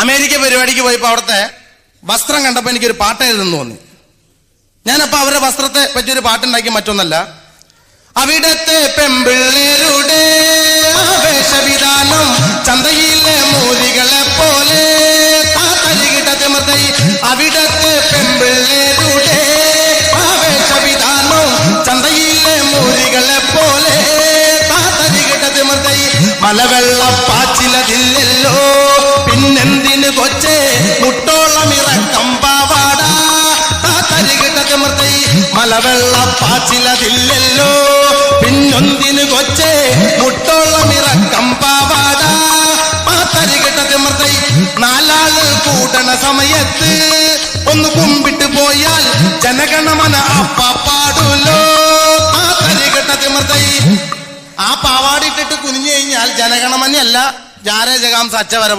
America പരിപാടിക്ക് പോയപ്പോ അവിടുത്തെ വസ്ത്രം കണ്ടപ്പോ എനിക്കൊരു പാട്ട് എഴുതുന്നു തോന്നി. ഞാനപ്പോ അവരുടെ വസ്ത്രത്തെ പറ്റിയൊരു പാട്ടുണ്ടാക്കി. മറ്റൊന്നല്ല, അവിടത്തെ പെമ്പിള്ളേരുടെ ആവേശവിധാനം ചന്തയിലെ മൂലികളെ പോലെ അവിടത്തെ പെമ്പിള്ളേരുടെ ആവേശവിധാനം ചന്തയിലെ മൂലികളെ പോലെ മലവെള്ളപ്പാച്ചിലതില്ലല്ലോ പിന്നെന്തിന് കൊച്ചേ മുട്ടോളം ഇറക്കം പാവാട മലവെള്ളപ്പാച്ചിലതില്ലല്ലോ പിന്നൊന്തിന് കൊച്ചേ മുട്ടോളം ഇറക്കം പാവാട നാലാള് കൂടണ സമയത്ത് ഒന്ന് കുമ്പിട്ട് പോയാൽ ജനഗണമന അപ്പ പാടുല്ലോ. ആ പാവാടിട്ടിട്ട് കുനിഞ്ഞു കഴിഞ്ഞാൽ ജനഗണമനയല്ല ജാരേ ജഗാം സച്ച വരെ